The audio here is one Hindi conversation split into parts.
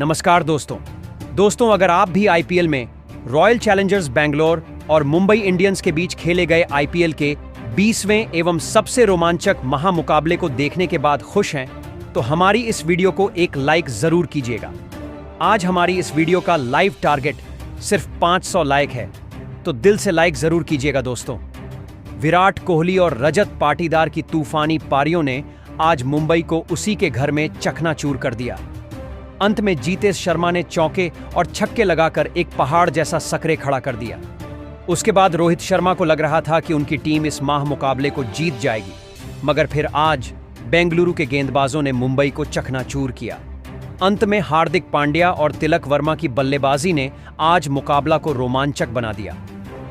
नमस्कार दोस्तों अगर आप भी आईपीएल में रॉयल चैलेंजर्स बैंगलोर और मुंबई इंडियंस के बीच खेले गए आईपीएल के 20वें एवं सबसे रोमांचक महामुकाबले को देखने के बाद खुश हैं, तो हमारी इस वीडियो को एक लाइक जरूर कीजिएगा। आज हमारी इस वीडियो का लाइव टारगेट सिर्फ 500 लाइक है, तो दिल से लाइक जरूर कीजिएगा दोस्तों। विराट कोहली और रजत पाटीदार की तूफानी पारियों ने आज मुंबई को उसी के घर में चकनाचूर कर दिया। अंत में जीतेश शर्मा ने चौके और छक्के लगाकर एक पहाड़ जैसा सकरे खड़ा कर दिया। उसके बाद रोहित शर्मा को लग रहा था कि उनकी टीम इस महामुकाबले को जीत जाएगी, मगर फिर आज बेंगलुरु के गेंदबाजों ने मुंबई को चकनाचूर किया। अंत में हार्दिक पांड्या और तिलक वर्मा की बल्लेबाजी ने आज मुकाबला को रोमांचक बना दिया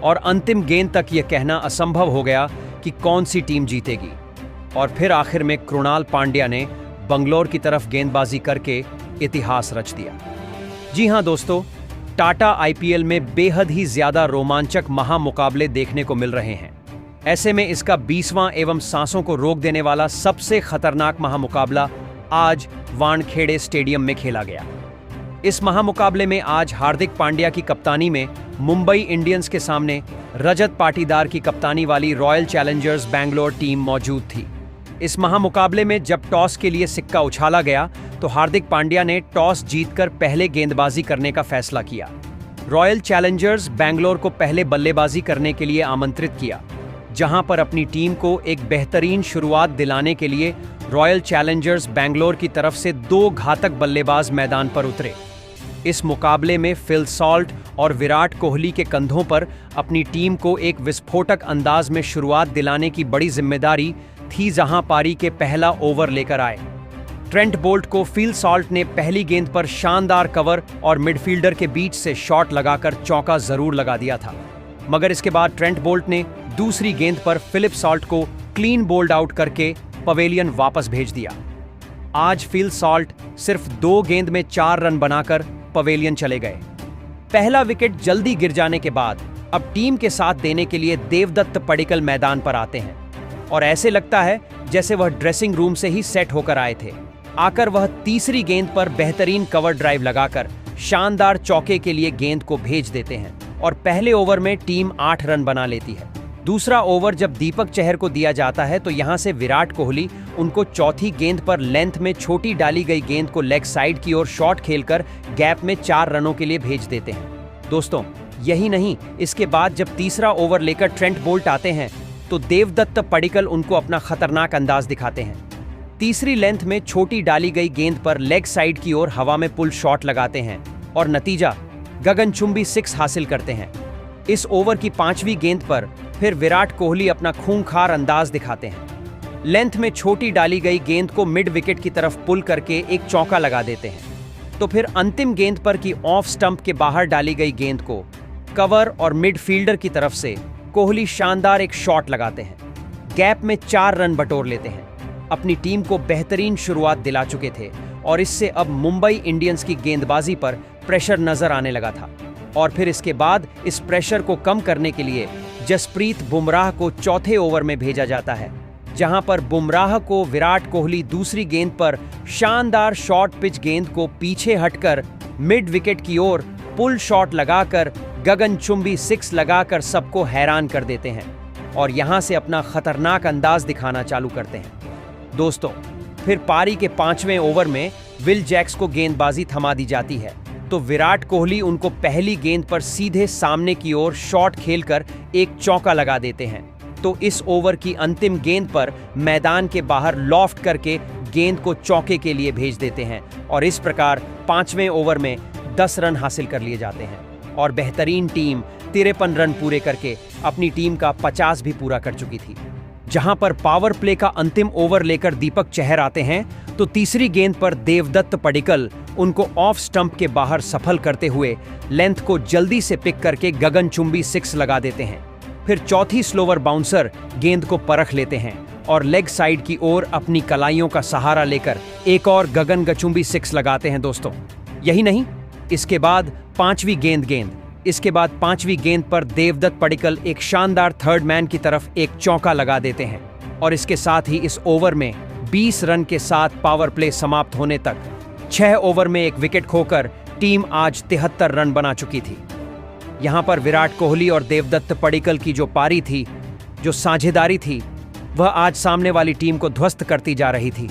और अंतिम गेंद तक यह कहना असंभव हो गया कि कौन सी टीम जीतेगी। और फिर आखिर में कृणाल पांड्या ने बंगलौर की तरफ गेंदबाजी करके इतिहास रच दिया। जी हां दोस्तों, टाटा आईपीएल में बेहद ही ज्यादा रोमांचक महामुकाबले देखने को मिल रहे हैं। ऐसे में इसका 20वां एवं सांसों को रोक देने वाला सबसे खतरनाक महामुकाबला आज वानखेड़े स्टेडियम में खेला गया। इस महामुकाबले में आज हार्दिक पांड्या की कप्तानी में मुंबई इंडियंस के सामने रजत पाटीदार की कप्तानी वाली रॉयल चैलेंजर्स बैंगलोर टीम मौजूद थी। इस महामुकाबले में जब टॉस के लिए सिक्का उछाला गया तो हार्दिक पांड्या ने टॉस जीतकर पहले गेंदबाजी करने का फैसला किया। रॉयल चैलेंजर्स बैंगलोर को पहले बल्लेबाजी करने के लिए आमंत्रित किया, जहां पर अपनी टीम को एक बेहतरीन शुरुआत दिलाने के लिए रॉयल चैलेंजर्स बैंगलोर की तरफ से 2 घातक बल्लेबाज मैदान पर उतरे। इस मुकाबले में फिल सॉल्ट और विराट कोहली के कंधों पर अपनी टीम को एक विस्फोटक अंदाज में शुरुआत दिलाने की बड़ी जिम्मेदारी थी, जहां पारी के पहला ओवर लेकर आए। ट्रेंट बोल्ट को फिल सॉल्ट ने पहली गेंद पर शानदार कवर और मिडफील्डर के बीच से शॉट लगाकर चौका जरूर लगा दिया था, मगर इसके बाद ट्रेंट बोल्ट ने दूसरी गेंद पर फिलिप सॉल्ट को क्लीन बोल्ड आउट करके पवेलियन वापस भेज दिया। आज फिल सॉल्ट सिर्फ 2 गेंद में 4 रन बनाकर पवेलियन चले गए। पहला विकेट जल्दी गिर जाने के बाद अब टीम के साथ देने के लिए देवदत्त पडिक्कल मैदान पर आते हैं और ऐसे लगता है जैसे वह ड्रेसिंग रूम से ही सेट होकर आए थे। आकर वह तीसरी गेंद पर बेहतरीन कवर ड्राइव लगाकर शानदार चौके के लिए गेंद को भेज देते हैं और पहले ओवर में टीम 8 रन बना लेती है। दूसरा ओवर जब दीपक चहर को दिया जाता है तो यहां से विराट कोहली उनको चौथी गेंद पर लेंथ में छोटी डाली गई गेंद को लेग साइड की ओर शॉट खेलकर गैप में 4 रनों के लिए भेज देते हैं। दोस्तों यही नहीं, इसके बाद जब तीसरा ओवर लेकर ट्रेंट बोल्ट आते हैं तो देवदत्त पडिक्कल उनको अपना खतरनाक अंदाज दिखाते हैं। तीसरी लेंथ में छोटी डाली गई गेंद पर लेग साइड की ओर हवा में पुल शॉट लगाते हैं और नतीजा गगनचुंबी 6 हासिल करते हैं। इस ओवर की 5वीं गेंद पर फिर विराट कोहली अपना खूंखार अंदाज दिखाते हैं। लेंथ में छोटी डाली गई गेंद को मिड विकेट की तरफ पुल करके एक चौका लगा देते हैं। तो फिर अंतिम गेंद पर की ऑफ स्टंप के बाहर डाली गई गेंद को कवर और मिडफील्डर की तरफ से कोहली शानदार एक शॉट लगाते हैं। गैप में 4 रन बटोर लेते हैं। अपनी टीम को बेहतरीन शुरुआत दिला चुके थे और इससे अब मुंबई इंडियंस की गेंदबाजी पर प्रेशर नजर आने लगा था। और फिर इसके बाद इस प्रेशर को कम करने के लिए जसप्रीत बुमराह को चौथे ओवर में भेजा जाता है, जहां पर बुमराह को विराट कोहली दूसरी गेंद पर शानदार शॉर्ट पिच गेंद को पीछे हटकर मिड विकेट की ओर पुल शॉट लगाकर गगनचुंबी 6 लगाकर सबको हैरान कर देते हैं और यहां से अपना खतरनाक अंदाज दिखाना चालू करते हैं। दोस्तों फिर पारी के 5वें ओवर में विल जैक्स को गेंदबाजी थमा दी जाती है, तो विराट कोहली उनको पहली गेंद पर सीधे सामने की ओर शॉट खेलकर एक चौका लगा देते हैं। तो इस ओवर की अंतिम गेंद पर मैदान के बाहर लॉफ्ट करके गेंद को चौके के लिए भेज देते हैं और इस प्रकार 5वें ओवर में 10 रन हासिल कर लिए जाते हैं और बेहतरीन टीम 53 रन पूरे करके अपनी टीम का 50 भी पूरा कर चुकी थी। जहां पर पावर प्ले का अंतिम ओवर लेकर दीपक चहर आते हैं तो तीसरी गेंद पर देवदत्त पडिक्कल उनको ऑफ स्टंप के बाहर सफल करते हुए लेंथ को जल्दी से पिक करके गगनचुंबी 6 लगा देते हैं। फिर चौथी स्लोवर बाउंसर गेंद को परख लेते हैं और लेग साइड की ओर अपनी कलाइयों का सहारा लेकर एक और गगनचुंबी 6 लगाते हैं। दोस्तों यही नहीं, इसके बाद 5वीं गेंद पर देवदत्त पडिक्कल एक शानदार थर्ड मैन की तरफ एक चौका लगा देते हैं और इसके साथ ही इस ओवर में 20 रन के साथ पावर प्ले समाप्त होने तक 6 ओवर में 1 विकेट खोकर टीम आज 73 रन बना चुकी थी। यहां पर विराट कोहली और देवदत्त पडिक्कल की जो पारी थी, जो साझेदारी थी, वह आज सामने वाली टीम को ध्वस्त करती जा रही थी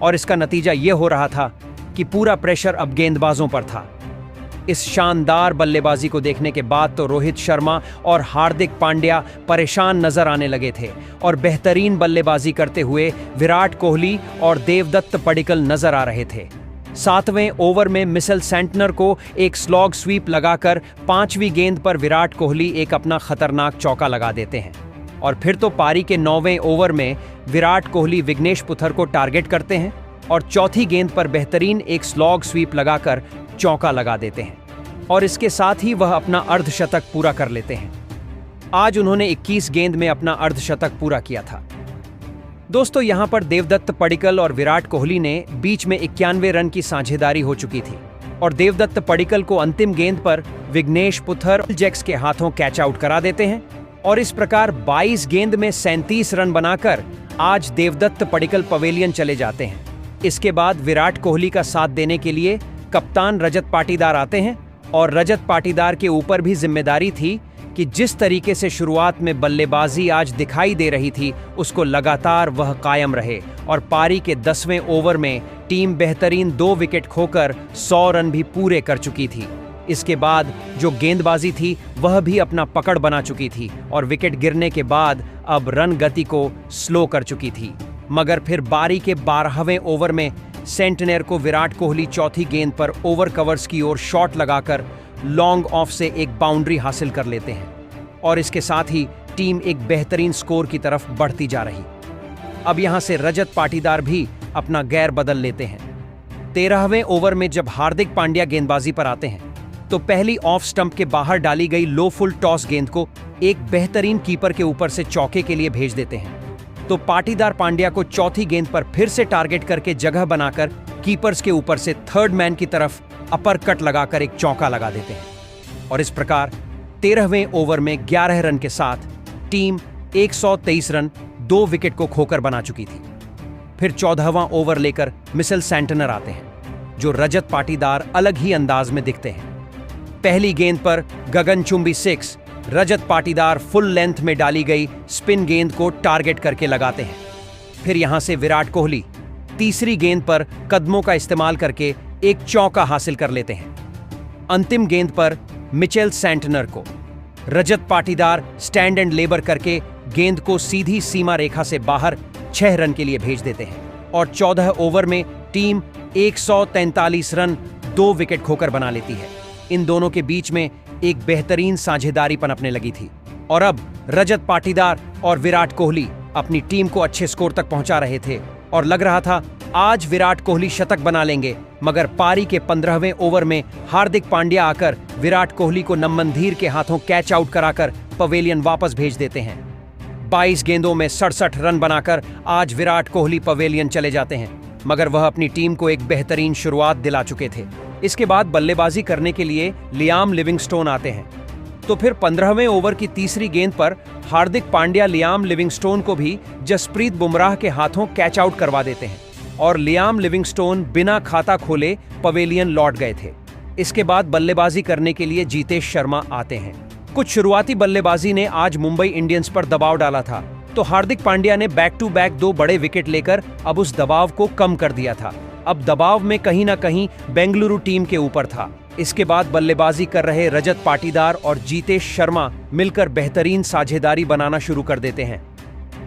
और इसका नतीजा यह हो रहा था कि पूरा प्रेशर अब गेंदबाजों पर था। इस शानदार बल्लेबाजी को देखने के बाद तो रोहित शर्मा और हार्दिक पांड्या परेशान नजर आने लगे थे और बेहतरीन बल्लेबाजी करते हुए विराट कोहली और देवदत्त पडिक्कल नजर आ रहे थे। 7वें ओवर में मिचेल सैंटनर को एक स्लॉग स्वीप लगाकर 5वीं गेंद पर विराट कोहली एक अपना खतरनाक चौका लगा देते हैं और फिर तो पारी के 9वें ओवर में विराट कोहली विघ्नेश पुथर को टारगेट करते हैं और चौथी गेंद पर बेहतरीन एक स्लॉग स्वीप लगाकर चौका लगा देते हैं और इसके साथ ही वह अपना अर्धशतक पूरा कर लेते हैं। आज उन्होंने 21 गेंद में अपना अर्धशतक पूरा किया था। दोस्तों, यहां पर देवदत्त पडिक्कल और विराट कोहली ने बीच में 91 रन की साझेदारी हो चुकी थी और देवदत्त पडिक्कल को अंतिम गेंद पर विघ्नेश पुथर जैक्स के हाथों कैच आउट करा देते हैं और इस प्रकार 22 गेंद में 37 रन बनाकर आज देवदत्त पडिक्कल पवेलियन चले जाते हैं। इसके बाद विराट कोहली का साथ देने के लिए कप्तान रजत पाटीदार आते हैं और रजत पाटीदार के ऊपर भी जिम्मेदारी थी कि जिस तरीके से शुरुआत में बल्लेबाजी आज दिखाई दे रही थी उसको लगातार वह कायम रहे और पारी के 10वें ओवर में टीम बेहतरीन 2 विकेट खोकर 100 रन भी पूरे कर चुकी थी। इसके बाद जो गेंदबाजी थी वह भी अपना पकड़ बना चुकी थी और विकेट गिरने के बाद अब रन गति को स्लो कर चुकी थी। मगर फिर बारी के 12वें ओवर में सेंटनर को विराट कोहली चौथी गेंद पर ओवर कवर्स की ओर शॉट लगाकर लॉन्ग ऑफ से एक बाउंड्री हासिल कर लेते हैं और इसके साथ ही टीम एक बेहतरीन स्कोर की तरफ बढ़ती जा रही। अब यहां से रजत पाटीदार भी अपना गैर बदल लेते हैं। 13वें ओवर में जब हार्दिक पांड्या गेंदबाजी पर आते हैं तो पहली ऑफ स्टंप के बाहर डाली गई लो फुल टॉस गेंद को एक बेहतरीन कीपर के ऊपर से चौके के लिए भेज देते हैं। तो पाटीदार पांड्या को चौथी गेंद पर फिर से टारगेट करके जगह बनाकर कीपर्स के ऊपर से थर्ड मैन की तरफ अपर कट लगाकर एक चौका लगा देते हैं और इस प्रकार 13वें ओवर में 11 रन के साथ टीम 123 रन 2 विकेट को खोकर बना चुकी थी। फिर 14वां ओवर लेकर मिचेल सैंटनर आते हैं जो रजत पाटीदार अलग ही अंदाज में दिखते हैं। पहली गेंद पर गगनचुंबी 6 रजत पाटीदार फुल लेंथ में डाली गई स्पिन गेंद को टारगेट करके लगाते हैं। फिर यहां से विराट कोहली तीसरी गेंद पर कदमों का इस्तेमाल करके एक चौका हासिल कर लेते हैं। अंतिम गेंद पर मिचेल सैंटनर को Rajat Patidar stand and labour करके गेंद को सीधी सीमा रेखा से बाहर 6 रन के लिए भेज देते हैं और 14 ओवर में टीम 143 रन 2 विकेट खोकर बना लेती है। इन दोनों के बीच में एक बेहतरीन साझेदारी पनपने लगी थी और अब रजत पाटीदार और विराट कोहली अपनी टीम को अच्छे स्कोर तक पहुंचा रहे थे और लग रहा था आज विराट कोहली शतक बना लेंगे। मगर पारी के 15वें ओवर में हार्दिक पांड्या आकर विराट कोहली को नमनधीर के हाथों कैच आउट कराकर पवेलियन वापस भेज देते हैं। 22 गेंदों में 67 रन बनाकर आज विराट कोहली पवेलियन चले जाते हैं मगर वह अपनी टीम को एक बेहतरीन शुरुआत दिला चुके थे। इसके बाद बल्लेबाजी करने के लिए लियाम लिविंगस्टोन आते हैं तो फिर 15वें ओवर की तीसरी गेंद पर हार्दिक पांड्या लियाम लिविंगस्टोन को भी जसप्रीत बुमराह के हाथों कैच आउट करवा देते हैं और लियाम लिविंगस्टोन बिना खाता खोले पवेलियन लौट गए थे। इसके बाद बल्लेबाजी करने के लिए जीतेश शर्मा आते हैं। कुछ शुरुआती बल्लेबाजी ने आज मुंबई इंडियंस पर दबाव डाला था तो हार्दिक पांड्या ने बैक टू बैक 2 बड़े विकेट लेकर अब उस दबाव को कम कर दिया था। अब दबाव में कहीं ना कहीं बेंगलुरु टीम के ऊपर था। इसके बाद बल्लेबाजी कर रहे रजत पाटीदार और जीतेश शर्मा मिलकर बेहतरीन साझेदारी बनाना शुरू कर देते हैं।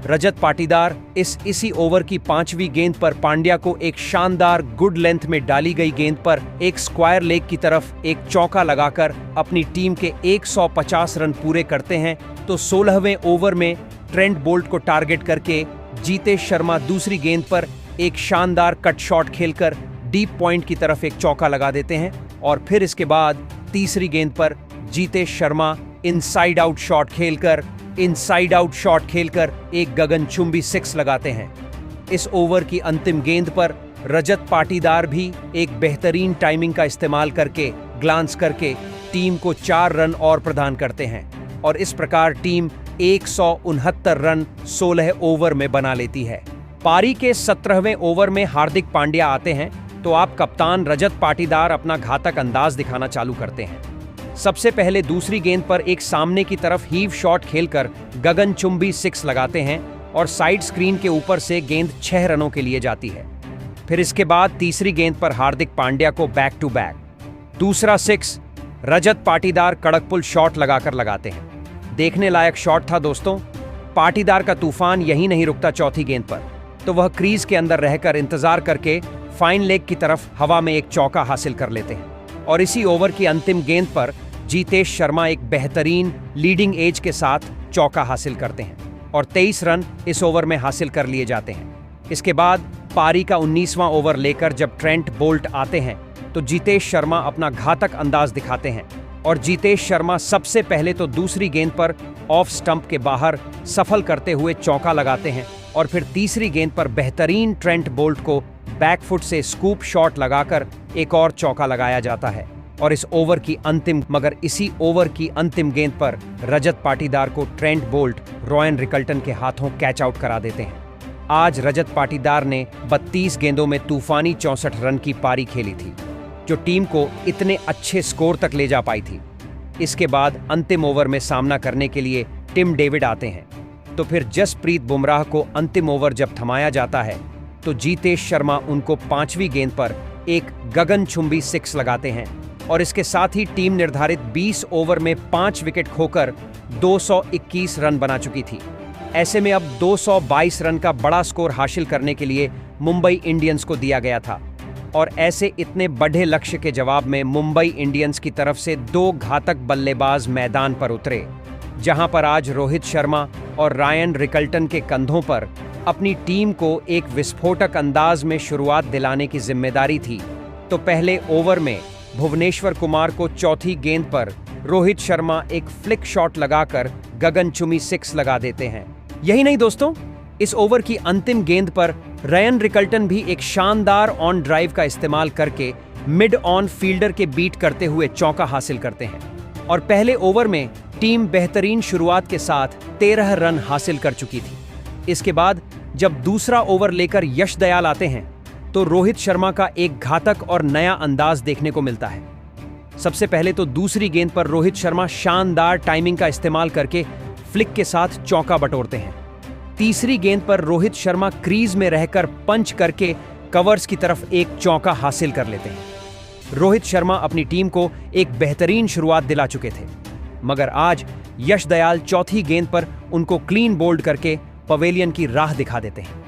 रजत पाटीदार इसी ओवर की 5वीं गेंद पर पांड्या को एक शानदार गुड लेंथ में डाली गई गेंद पर एक स्क्वायर लेग की तरफ एक चौका लगाकर अपनी टीम के 150 रन पूरे करते हैं। तो 16वें ओवर में ट्रेंट बोल्ट को टारगेट करके जीतेश शर्मा दूसरी गेंद पर एक शानदार कट शॉट खेलकर डीप पॉइंट की तरफ एक चौका लगा देते हैं और फिर इसके बाद तीसरी गेंद पर Jitesh Sharma inside out shot खेलकर एक गगनचुंबी 6 लगाते हैं। इस ओवर की अंतिम गेंद पर रजत पाटीदार भी एक बेहतरीन टाइमिंग का इस्तेमाल करके ग्लांस करके टीम को 4 रन और प्रदान करते हैं और इस प्रकार टीम 169 रन 16 ओवर में बना लेती है। पारी के 17वें ओवर में हार्दिक पांड्या आते हैं तो आप कप्तान रजत पाटीदार अपना घातक अंदाज दिखाना चालू करते हैं। सबसे पहले दूसरी गेंद पर एक सामने की तरफ हीव शॉट खेलकर गगनचुंबी 6 लगाते हैं और साइड स्क्रीन के ऊपर से गेंद 6 रनों के लिए जाती है। फिर इसके बाद तीसरी गेंद पर हार्दिक पांड्या को बैक टू बैक दूसरा 6 रजत पाटीदार कड़क पुल शॉट लगाकर लगाते हैं। देखने लायक शॉट था दोस्तों। पाटीदार का तूफान यहीं नहीं रुकता। चौथी गेंद पर तो वह क्रीज के अंदर रहकर इंतजार करके फाइन लेग की तरफ हवा में एक चौका हासिल कर लेते हैं और इसी ओवर की अंतिम गेंद पर जीतेश शर्मा एक बेहतरीन लीडिंग एज के साथ चौका हासिल करते हैं और 23 रन इस ओवर में हासिल कर लिए जाते हैं। इसके बाद पारी का 19वां ओवर लेकर जब ट्रेंट बोल्ट आते हैं तो जीतेश शर्मा अपना घातक अंदाज दिखाते हैं और जीतेश शर्मा सबसे पहले तो दूसरी गेंद पर ऑफ स्टंप के बाहर सफल करते हुए चौका लगाते हैं और फिर तीसरी गेंद पर बेहतरीन ट्रेंट बोल्ट को बैकफुट से स्कूप शॉट लगाकर एक और चौका लगाया जाता है और इस ओवर की इसी ओवर की अंतिम गेंद पर रजत पाटीदार को ट्रेंट बोल्ट रॉयन रिकल्टन के हाथों कैच आउट करा देते हैं। आज रजत पाटीदार ने 32 गेंदों में तूफानी 64 रन की पारी खेली थी जो टीम को इतने अच्छे स्कोर तक ले जा पाई थी। इसके बाद अंतिम ओवर में सामना करने के लिए टिम डेविड आते हैं तो फिर जसप्रीत बुमराह को अंतिम ओवर जब थमाया जाता है तो जीतेश शर्मा उनको 5वीं गेंद पर एक गगनचुंबी 6 लगाते हैं और इसके साथ ही टीम निर्धारित 20 ओवर में 5 विकेट खोकर 221 रन बना चुकी थी। ऐसे में अब 222 रन का बड़ा स्कोर हासिल करने के लिए मुंबई इंडियंस को दिया गया था और ऐसे इतने बड़े लक्ष्य के जवाब में मुंबई इंडियंस की तरफ से 2 घातक बल्लेबाज मैदान पर उतरे, जहां पर आज रोहित शर्मा और रायन रिकल्टन के कंधों पर अपनी टीम को एक विस्फोटक अंदाज में शुरुआत दिलाने की जिम्मेदारी थी। तो पहले ओवर में भुवनेश्वर कुमार को चौथी गेंद पर रोहित शर्मा एक फ्लिक शॉट लगाकर गगनचुंबी 6 लगा देते हैं। यही नहीं दोस्तों, इस ओवर की अंतिम गेंद पर रायन रिकल्टन भी एक शानदार ऑन ड्राइव का इस्तेमाल करके मिड ऑन फील्डर के बीट करते हुए चौका हासिल करते हैं और पहले ओवर में टीम बेहतरीन शुरुआत के साथ 13 रन हासिल कर चुकी थी। इसके बाद जब दूसरा ओवर लेकर यश दयाल आते हैं तो रोहित शर्मा का एक घातक और नया अंदाज देखने को मिलता है। सबसे पहले तो दूसरी गेंद पर रोहित शर्मा शानदार टाइमिंग का इस्तेमाल करके फ्लिक के साथ चौका बटोरते हैं। तीसरी गेंद पर रोहित शर्मा क्रीज में रहकर पंच करके कवर्स की तरफ एक चौका हासिल कर लेते हैं। रोहित शर्मा अपनी टीम को एक बेहतरीन शुरुआत दिला चुके थे, मगर आज यश दयाल चौथी गेंद पर उनको क्लीन बोल्ड करके पवेलियन की राह दिखा देते हैं।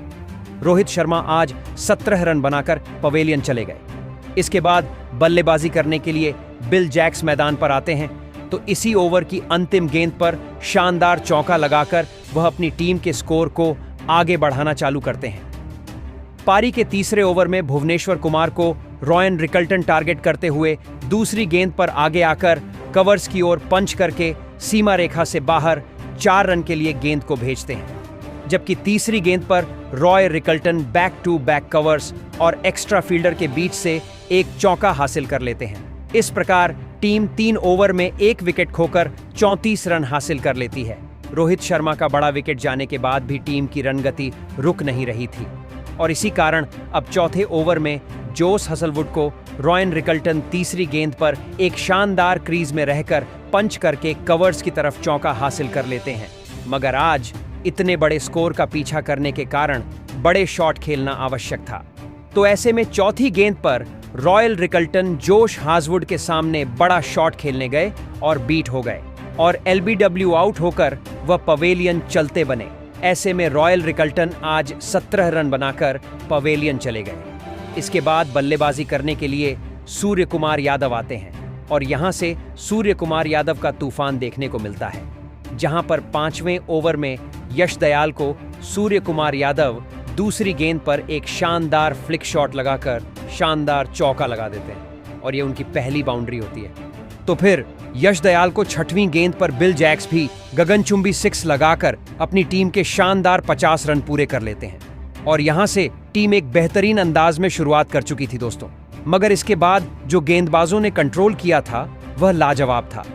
रोहित शर्मा आज 17 रन बनाकर पवेलियन चले गए। इसके बाद बल्लेबाजी करने के लिए बिल जैक्स मैदान पर आते हैं तो इसी ओवर की अंतिम गेंद पर शानदार चौका लगाकर वह अपनी टीम के स्कोर को आगे बढ़ाना चालू करते हैं। पारी के तीसरे ओवर में भुवनेश्वर कुमार को रॉयन रिकल्टन टारगेट करते हुए दूसरी गेंद पर आगे आकर कवर्स की ओर पंच करके सीमा रेखा से बाहर 4 रन के लिए गेंद को भेजते हैं, जबकि तीसरी गेंद पर Roy Rickelton back to back covers और एक्स्ट्रा फील्डर के बीच से एक चौका हासिल कर लेते हैं। इस प्रकार टीम 3 ओवर में 1 विकेट खोकर 34 रन हासिल कर लेती है। रोहित शर्मा का बड़ा विकेट जाने के बाद भी टीम की रन गति रुक नहीं रही थी और इसी कारण अब चौथे ओवर में जोस हसलवुड को रॉयन रिकल्टन तीसरी गेंद पर एक शानदार क्रीज में रहकर पंच करके कवर्स की तरफ चौका हासिल कर लेते हैं। मगर आज इतने बड़े स्कोर का पीछा करने के कारण बड़े शॉट खेलना आवश्यक था, तो ऐसे में चौथी गेंद पर रॉयल रिकल्टन जोश हाजवुड के सामने बड़ा शॉट खेलने गए और बीट हो गए और एलबीडब्ल्यू आउट होकर वह पवेलियन चलते बने। ऐसे में रॉयल रिकल्टन आज 17 रन बनाकर पवेलियन चले गए। इसके बाद बल्लेबाजी करने के लिए सूर्य कुमार यादव आते हैं और यहां से सूर्य कुमार यादव का तूफान देखने को मिलता है, जहां पर 5वें ओवर में यश दयाल को सूर्य कुमार यादव दूसरी गेंद पर एक शानदार फ्लिक शॉट लगाकर शानदार चौका लगा देते हैं और ये उनकी पहली बाउंड्री होती है। तो फिर यश दयाल को 6वीं गेंद पर बिल जैक्स भी गगनचुंबी 6 लगाकर अपनी टीम के शानदार 50 रन पूरे कर लेते हैं और यहां से टीम एक बेहतरीन अंदाज में शुरुआत कर चुकी थी दोस्तों। मगर इसके बाद जो गेंदबाजों ने कंट्रोल किया था वह लाजवाब था।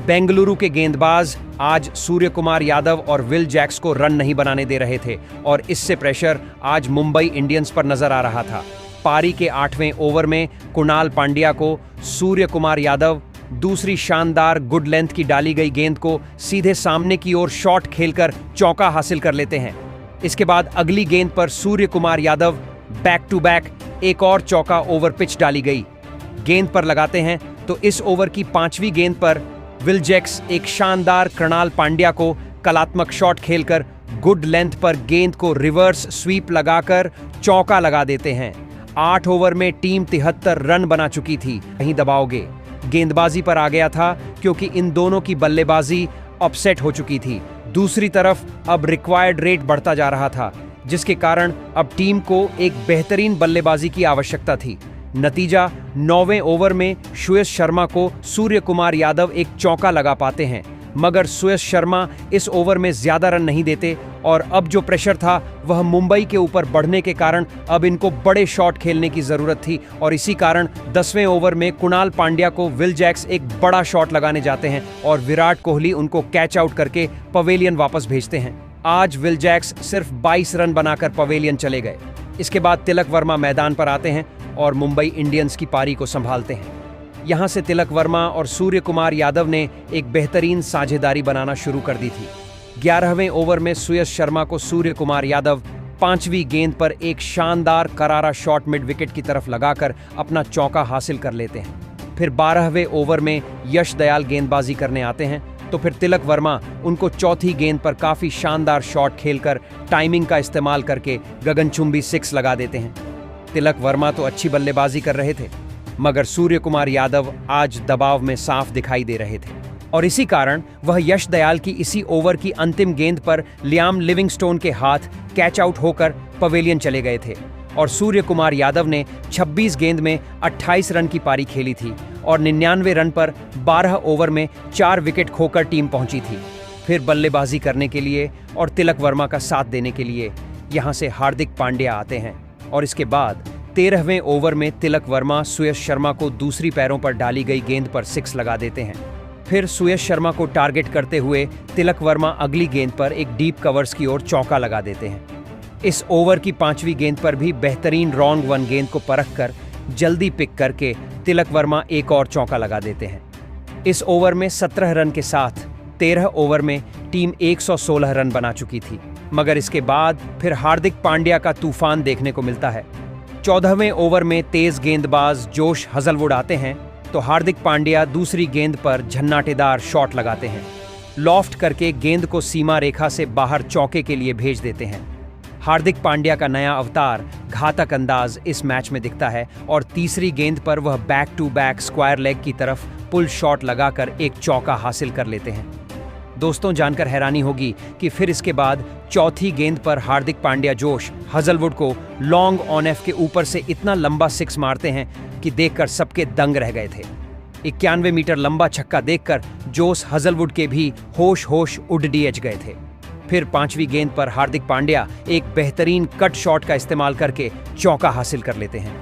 बेंगलुरु के गेंदबाज आज सूर्य कुमार यादव और विल जैक्स को रन नहीं बनाने दे रहे थे और इससे प्रेशर आज मुंबई इंडियंस पर नजर आ रहा था। पारी के 8वें ओवर में कुणाल पांड्या को सूर्य कुमार यादव दूसरी शानदार गुड लेंथ की डाली गई गेंद को सीधे सामने की ओर शॉट खेलकर चौका हासिल कर लेते हैं। इसके बाद अगली गेंद पर Surya Kumar Yadav back to back एक और चौका ओवर पिच डाली गई गेंद पर लगाते हैं। तो इस ओवर की 5वीं गेंद पर विल जैक्स एक शानदार कुणाल पांड्या को कलात्मक शॉट खेलकर गुड लेंथ पर गेंद को रिवर्स स्वीप लगाकर चौका लगा देते हैं। 8 ओवर में टीम 73 रन बना चुकी थी। नहीं दबाओगे, गेंदबाजी पर आ गया था क्योंकि इन दोनों की बल्लेबाजी अपसेट हो चुकी थी। दूसरी तरफ अब रिक्वायर्ड रेट बढ़ता जा रहा था, जिसके कारण अब टीम को एक बेहतरीन बल्लेबाजी की आवश्यकता थी। नतीजा 9वें ओवर में सुयश शर्मा को सूर्य कुमार यादव एक चौका लगा पाते हैं, मगर सुयश शर्मा इस ओवर में ज्यादा रन नहीं देते और अब जो प्रेशर था वह मुंबई के ऊपर बढ़ने के कारण अब इनको बड़े शॉट खेलने की जरूरत थी और इसी कारण 10वें ओवर में कुणाल पांड्या को विल जैक्स एक बड़ा शॉट लगाने जाते हैं और विराट कोहली उनको कैच आउट करके पवेलियन वापस भेजते हैं। आज विल जैक्स सिर्फ 22 रन बनाकर पवेलियन चले गए। इसके बाद तिलक वर्मा मैदान पर आते हैं और मुंबई इंडियंस की पारी को संभालते हैं। यहां से तिलक वर्मा और सूर्य कुमार यादव ने एक बेहतरीन साझेदारी बनाना शुरू कर दी थी। 11वें ओवर में सुयश शर्मा को सूर्य कुमार यादव 5वीं गेंद पर एक शानदार करारा शॉट मिड विकेट की तरफ लगाकर अपना चौका हासिल कर लेते हैं। फिर 12वें ओवर में यश दयाल गेंदबाजी करने आते हैं, तो फिर तिलक वर्मा उनको चौथी गेंद पर काफी शानदार शॉट खेलकर टाइमिंग का इस्तेमाल करके गगनचुंबी 6 लगा देते हैं। तिलक वर्मा तो अच्छी बल्लेबाजी कर रहे थे, मगर सूर्य कुमार यादव आज दबाव में साफ दिखाई दे रहे थे और इसी कारण वह यश दयाल की इसी ओवर की अंतिम गेंद पर लियाम लिविंगस्टोन के हाथ कैच आउट होकर पवेलियन चले गए थे और सूर्य कुमार यादव ने 26 गेंद में 28 रन की पारी खेली थी और 99 रन पर 12 ओवर में 4 विकेट खोकर टीम पहुंची थी। फिर बल्लेबाजी करने के लिए और तिलक वर्मा का साथ देने के लिए यहां से हार्दिक पांड्या आते हैं और इसके बाद 13वें ओवर में तिलक वर्मा सुयश शर्मा को दूसरी पैरों पर डाली गई गेंद पर 6 लगा देते हैं। फिर सुयश शर्मा को टारगेट करते हुए तिलक वर्मा अगली गेंद पर एक डीप कवर्स की ओर चौका लगा देते हैं। इस ओवर की 5वीं गेंद पर भी बेहतरीन रॉन्ग वन गेंद को परख कर जल्दी पिक करके तिलक वर्मा एक और चौका लगा देते हैं। इस ओवर में 17 रन के साथ 13 ओवर में टीम 116 रन बना चुकी थी, मगर इसके बाद फिर हार्दिक पांड्या का तूफान देखने को मिलता है। 14वें ओवर में तेज गेंदबाज जोश हजलवुड आते हैं, तो हार्दिक पांड्या दूसरी गेंद पर झन्नाटेदार शॉट लगाते हैं। लॉफ्ट करके गेंद को सीमा रेखा से बाहर चौके के लिए भेज देते हैं। हार्दिक पांड्या का नया अवतार घातक अंदाज इस मैच में दिखता है और तीसरी गेंद पर वह back to back square leg की तरफ पुल शॉट लगाकर एक चौका हासिल कर लेते हैं। दोस्तों, जानकर हैरानी होगी कि फिर इसके बाद चौथी गेंद पर हार्दिक पांड्या जोश हजलवुड को लॉन्ग ऑन एफ के ऊपर से इतना लंबा 6 मारते हैं कि देखकर सबके दंग रह गए थे। 91 मीटर लंबा छक्का देखकर जोश हजलवुड के भी होश होश उड़ डीएच गए थे। फिर 5वीं गेंद पर हार्दिक पांड्या एक बेहतरीन कट शॉट का इस्तेमाल करके चौका हासिल कर लेते हैं।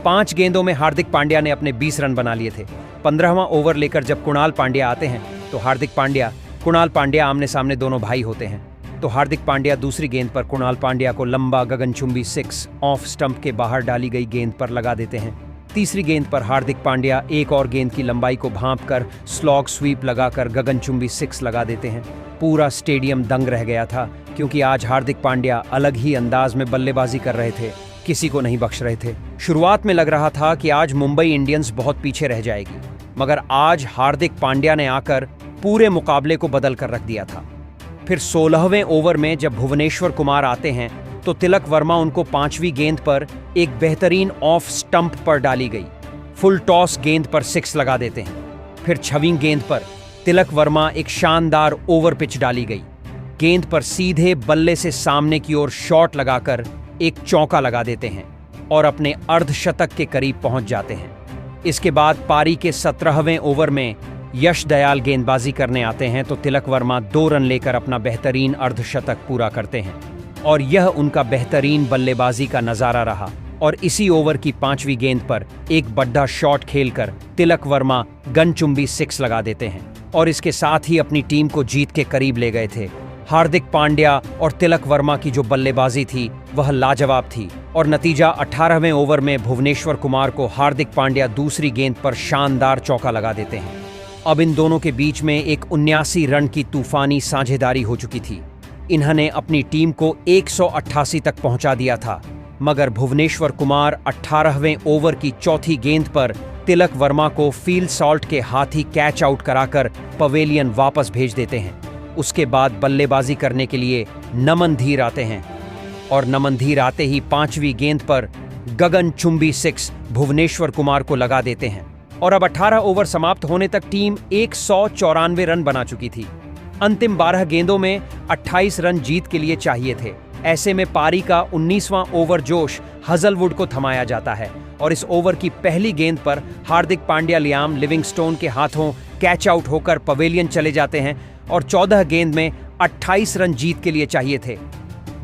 5 गेंदों में हार्दिक पांड्या ने अपने 20 रन बना लिए थे। 15वां ओवर लेकर जब कुणाल पांड्या आते हैं तो कुणाल पांड्या आमने सामने दोनों भाई होते हैं। तो हार्दिक पांड्या दूसरी गेंद पर कुणाल पांड्या को लंबा गगनचुंबी 6 ऑफ स्टंप के बाहर डाली गई गेंद पर लगा देते हैं। तीसरी गेंद पर हार्दिक पांड्या एक और गेंद की लंबाई को भांपकर स्लॉग स्वीप लगाकर गगनचुंबी 6 लगा देते हैं। पूरा स्टेडियम दंग रह गया था क्योंकि आज हार्दिक पांड्या अलग ही अंदाज में बल्लेबाजी कर रहे थे, किसी को नहीं बख्श रहे थे। शुरुआत में लग रहा था कि आज मुंबई इंडियंस बहुत पीछे रह जाएगी, मगर आज हार्दिक पांड्या ने आकर पूरे मुकाबले को बदल कर रख दिया था। फिर 16वें ओवर में जब भुवनेश्वर कुमार आते हैं तो तिलक वर्मा उनको 5वीं गेंद पर एक बेहतरीन ऑफ स्टंप पर डाली गई फुल टॉस गेंद पर 6 लगा देते हैं। फिर 6वीं गेंद पर तिलक वर्मा एक शानदार ओवर पिच डाली गई गेंद पर सीधे बल्ले से सामने की ओर शॉट लगाकर एक चौका लगा देते हैं और अपने अर्धशतक के करीब पहुंच जाते हैं। इसके बाद पारी के 17वें ओवर में यश दयाल गेंदबाजी करने आते हैं तो तिलक वर्मा 2 रन लेकर अपना बेहतरीन अर्धशतक पूरा करते हैं और यह उनका बेहतरीन बल्लेबाजी का नजारा रहा। और इसी ओवर की 5वीं गेंद पर एक बड़ा शॉट खेलकर तिलक वर्मा गगनचुंबी 6 लगा देते हैं और इसके साथ ही अपनी टीम को जीत के करीब ले गए थे। हार्दिक पांड्या और तिलक वर्मा की जो बल्लेबाजी थी वह लाजवाब थी और नतीजा 18वें ओवर में भुवनेश्वर कुमार को हार्दिक पांड्या दूसरी गेंद पर शानदार चौका लगा देते हैं। अब इन दोनों के बीच में एक 79 रन की तूफानी साझेदारी हो चुकी थी। इन्होंने अपनी टीम को 188 तक पहुंचा दिया था, मगर भुवनेश्वर कुमार 18वें ओवर की चौथी गेंद पर तिलक वर्मा को फील्ड सॉल्ट के हाथ ही कैच आउट कराकर पवेलियन वापस भेज देते हैं। उसके बाद बल्लेबाजी करने के लिए नमन धीर आते हैं और नमन धीर आते ही 5वीं गेंद पर गगनचुंबी 6 भुवनेश्वर कुमार को लगा देते हैं और अब 18 ओवर समाप्त होने तक टीम 194 रन बना चुकी थी। अंतिम 12 गेंदों में 28 रन जीत के लिए चाहिए थे। ऐसे में पारी का 19वां ओवर जोश हजलवुड को थमाया जाता है और इस ओवर की पहली गेंद पर हार्दिक पांड्या लियाम लिविंगस्टोन के हाथों कैच आउट होकर पवेलियन चले जाते हैं और 14 गेंद में 28 रन जीत के लिए चाहिए थे।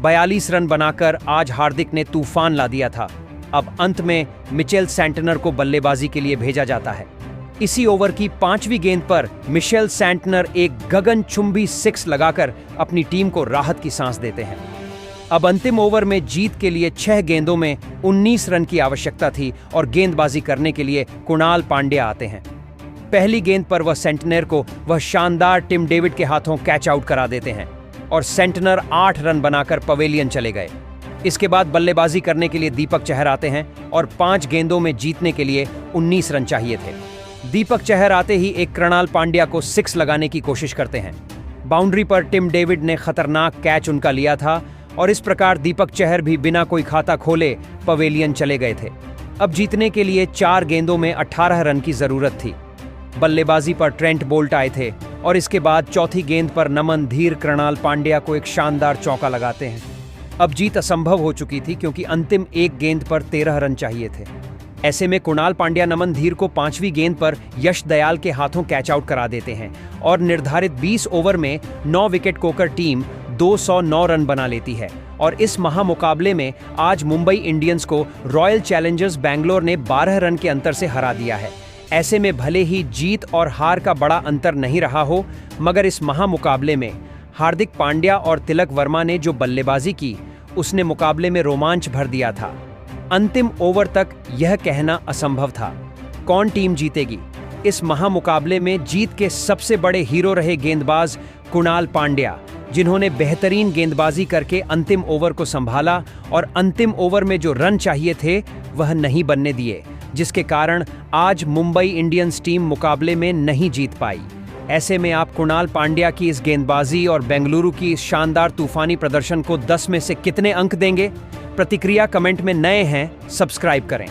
42 रन बनाकर आज हार्दिक ने तूफान ला दिया था। अब अंत में मिचेल सैंटनर को बल्लेबाजी के लिए भेजा जाता है। इसी ओवर की 5वीं गेंद पर मिशेल सैंटनर एक गगनचुंबी 6 लगाकर अपनी टीम को राहत की सांस देते हैं। अब अंतिम ओवर में जीत के लिए 6 गेंदों में 19 रन की आवश्यकता थी और गेंदबाजी करने के लिए कुणाल पांड्या आते हैं। पहली गेंद पर वह सेंटनर को वह शानदार टिम डेविड के हाथों कैच आउट करा देते हैं और सेंटनर 8 रन बनाकर पवेलियन चले गए। इसके बाद बल्लेबाजी करने के लिए दीपक चहर आते हैं और 5 गेंदों में जीतने के लिए 19 रन चाहिए थे। दीपक चहर आते ही एक कृणाल पांड्या को 6 लगाने की कोशिश करते हैं। बाउंड्री पर टिम डेविड ने खतरनाक कैच उनका लिया था और इस प्रकार दीपक चहर भी बिना कोई खाता खोले पवेलियन चले गए थे। अब जीतने के लिए 4 गेंदों में 18 रन की जरूरत थी। बल्लेबाजी पर ट्रेंट बोल्ट आए थे और इसके बाद चौथी गेंद पर नमन धीर कृणाल पांड्या को एक शानदार चौका लगाते हैं। अब जीत असंभव हो चुकी थी क्योंकि अंतिम एक गेंद पर 13 रन चाहिए थे। ऐसे में कुणाल पांड्या नमन धीर को 5वीं गेंद पर यश दयाल के हाथों कैच आउट करा देते हैं और निर्धारित 20 ओवर में 9 विकेट खोकर टीम 209 रन बना लेती है और इस महामुकाबले में आज मुंबई इंडियंस को रॉयल चैलेंजर्स बैंगलोर ने 12 रन के अंतर से हरा दिया है। ऐसे में भले ही जीत और हार का बड़ा अंतर नहीं रहा हो, मगर इस महामुकाबले में हार्दिक पांड्या और तिलक वर्मा ने जो बल्लेबाजी की उसने मुकाबले में रोमांच भर दिया था। अंतिम ओवर तक यह कहना असंभव था कौन टीम जीतेगी। इस महामुकाबले में जीत के सबसे बड़े हीरो रहे गेंदबाज कुणाल पांड्या, जिन्होंने बेहतरीन गेंदबाजी करके अंतिम ओवर को संभाला और अंतिम ओवर में जो रन चाहिए थे वह नहीं बनने दिए, जिसके कारण आज मुंबई इंडियंस टीम मुकाबले में नहीं जीत पाई। ऐसे में आप कुणाल पांड्या की इस गेंदबाजी और बेंगलुरु की इस शानदार तूफानी प्रदर्शन को 10 में से कितने अंक देंगे? प्रतिक्रिया कमेंट में नए हैं, सब्सक्राइब करें।